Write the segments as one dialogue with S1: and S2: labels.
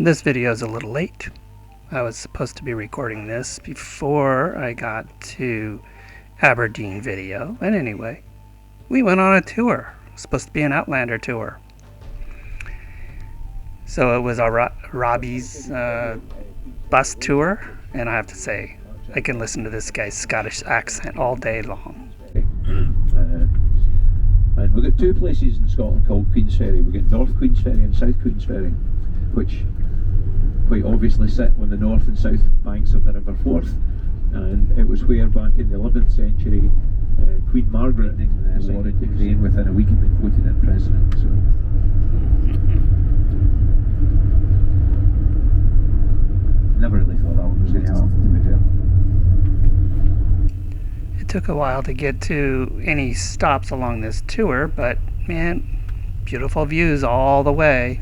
S1: This video is a little late. I was supposed to be recording this before I got to Aberdeen video. And anyway, we went on a tour. It was supposed to be an Outlander tour. So it was Robbie's bus tour, and I have to say, I can listen to this guy's Scottish accent all day long.
S2: And we've got two places in Scotland called Queensferry. We've got North Queensferry and South Queensferry, which quite obviously sit on the north and south banks of the River Forth. And it was where back in the 11th century Queen Margaret decided to crane within a week of being voted in president. So never really thought that one was going to happen, to be fair.
S1: It took a while to get to any stops along this tour, but man, beautiful views all the way.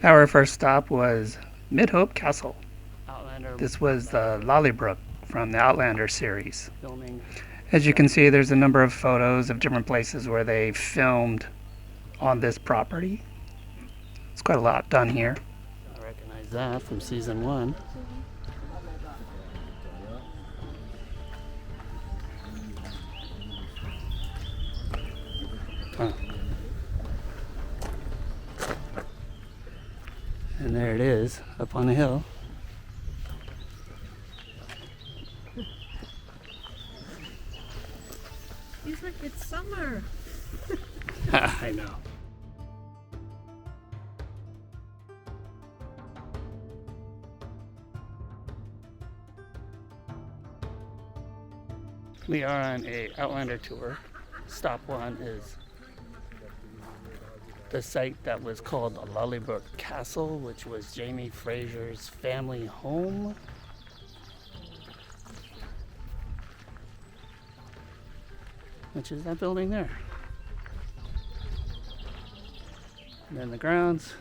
S1: Our first stop was Midhope Castle. This was the Lollybrook from the Outlander series. As you can see, there's a number of photos of different places where they filmed on this property. It's quite a lot done here.
S3: I recognize that from season 1. Huh. And there it is, up on the hill.
S4: Feels like it's summer.
S3: I know. We are on a Outlander tour. Stop 1 is the site that was called the Lollybrook Castle, which was Jamie Fraser's family home. Which is that building there. And then the grounds,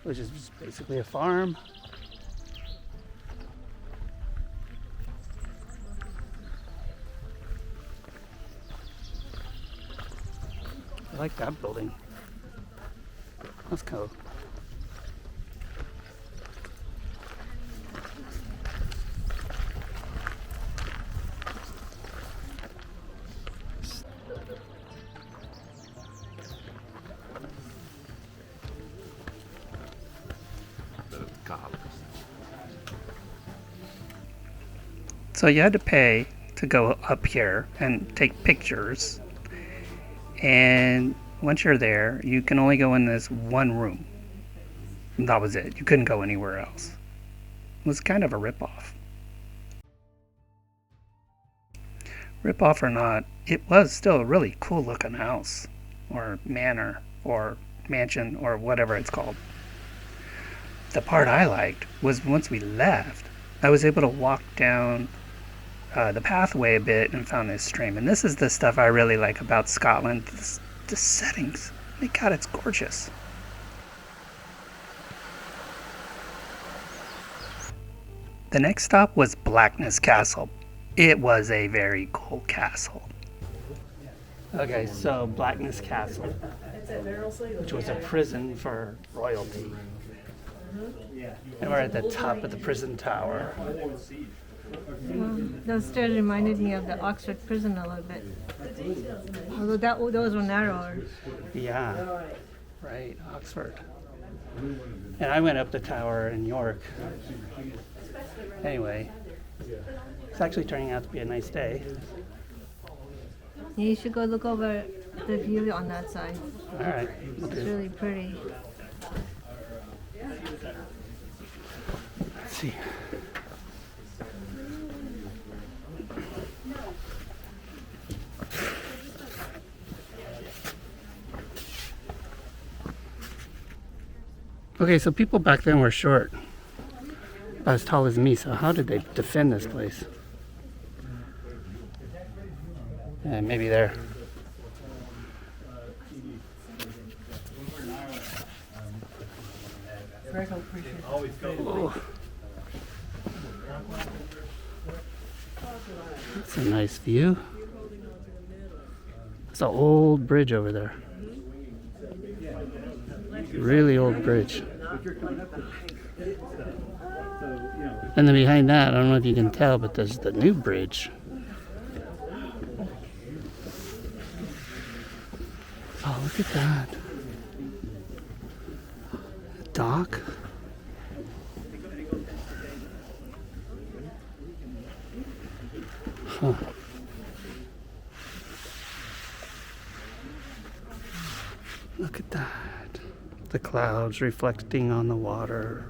S3: which is basically a farm. I like that building. That's cool.
S1: So you had to pay to go up here and take pictures. And once you're there, you can only go in this one room. And that was it. You couldn't go anywhere else. It was kind of a ripoff. Ripoff or not, it was still a really cool looking house, or manor, or mansion, or whatever it's called. The part I liked was once we left, I was able to walk down the pathway a bit and found this stream. And this is the stuff I really like about Scotland. The settings. My God, it's gorgeous. The next stop was Blackness Castle. It was a very cool castle.
S3: Okay, so Blackness Castle, which was a prison for royalty. And we're at the top of the prison tower.
S4: Those stairs reminded me of the Oxford prison a little bit. Although those were narrower.
S3: Yeah, right, Oxford. And I went up the tower in York. Anyway, it's actually turning out to be a nice day.
S4: You should go look over the view on that side.
S3: All right.
S4: It's really pretty.
S3: Let's see. Okay, so people back then were short, about as tall as me, so how did they defend this place? And maybe there. Oh. That's a nice view. It's an old bridge over there. Really old bridge. And then behind that, I don't know if you can tell, but there's the new bridge. Oh, look at that. Dock. Huh. Look at that. The clouds reflecting on the water.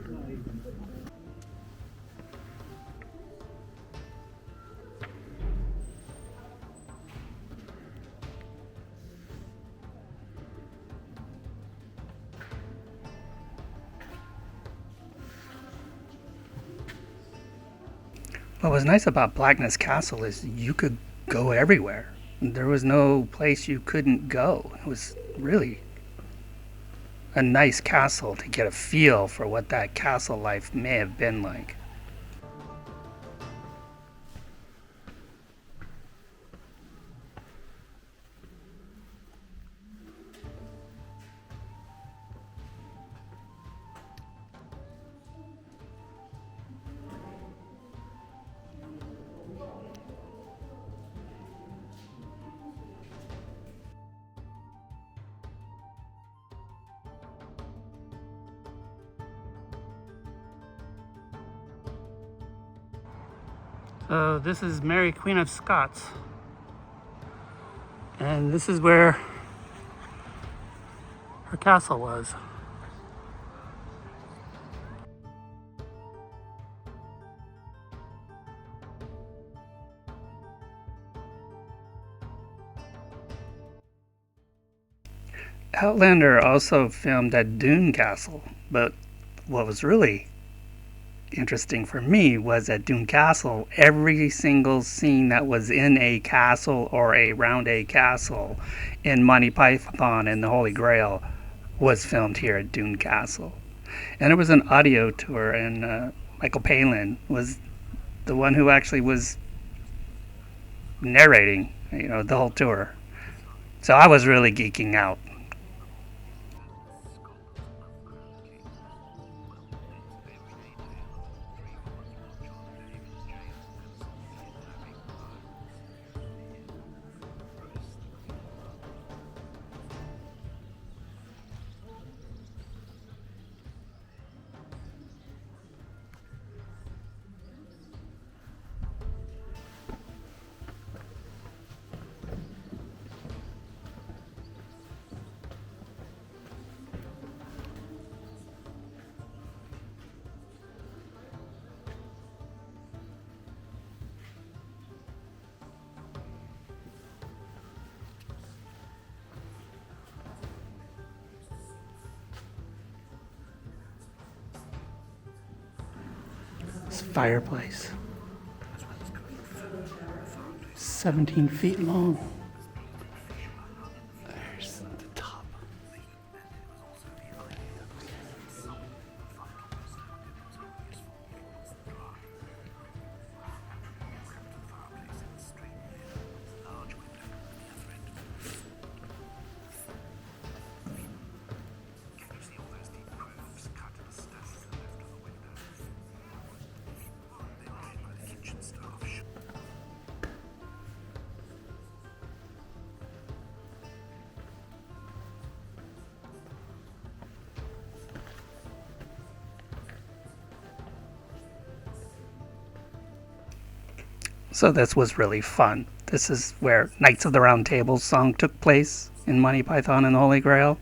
S1: What was nice about Blackness Castle is you could go everywhere. There was no place you couldn't go. It was really a nice castle to get a feel for what that castle life may have been like.
S3: So this is Mary Queen of Scots. And this is where her castle was.
S1: Outlander also filmed at Doune Castle, but what was really interesting for me was at Doune Castle, every single scene that was in a castle or around a castle in Monty Python and the Holy Grail was filmed here at Doune Castle. And there was an audio tour, and Michael Palin was the one who actually was narrating, the whole tour. So I was really geeking out.
S3: This fireplace. 17 feet long. There's the top.
S1: So this was really fun. This is where Knights of the Round Table song took place in Monty Python and the Holy Grail.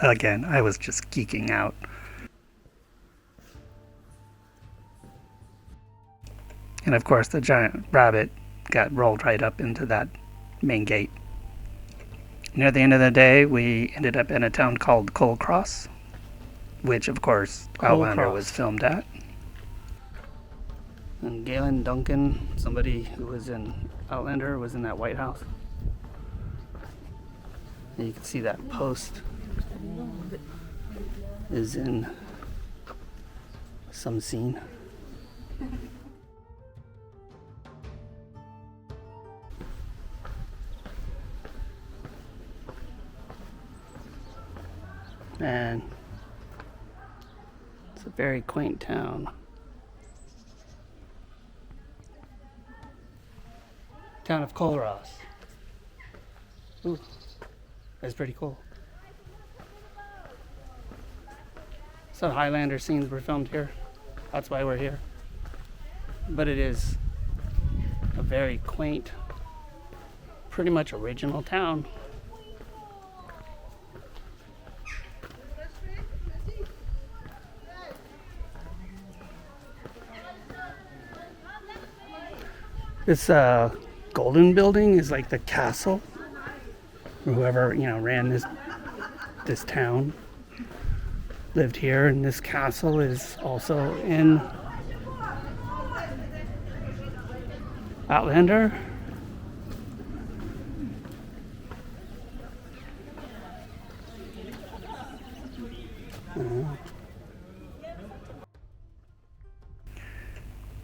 S1: Again, I was just geeking out. And of course, the giant rabbit got rolled right up into that main gate. Near the end of the day, we ended up in a town called Cole Cross, which of course Outlander was filmed at.
S3: And Galen Duncan, somebody who was in Outlander, was in that White House. And you can see that post is in some scene. And it's a very quaint town. Town of Colross. Ooh, that's pretty cool. Some Highlander scenes were filmed here. That's why we're here. But it is a very quaint, pretty much original town. This golden building is like the castle. Whoever, ran this town lived here, and this castle is also in Outlander.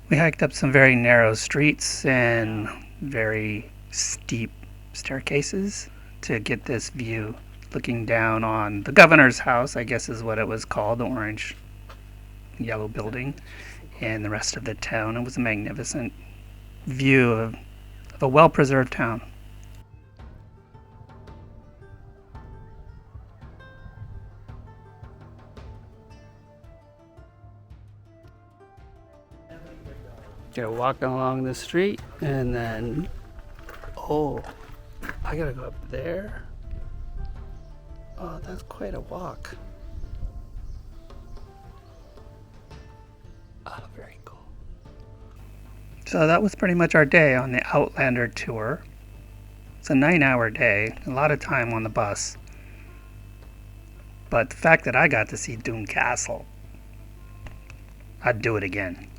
S1: We hiked up some very narrow streets and very steep staircases to get this view, looking down on the governor's house, I guess is what it was called, the orange yellow building, and the rest of the town. It was a magnificent view of a well-preserved town.
S3: You're walking along the street, and then, oh, I gotta go up there. Oh, that's quite a walk. Oh, very cool.
S1: So that was pretty much our day on the Outlander tour. It's a 9-hour day, a lot of time on the bus. But the fact that I got to see Doom Castle, I'd do it again.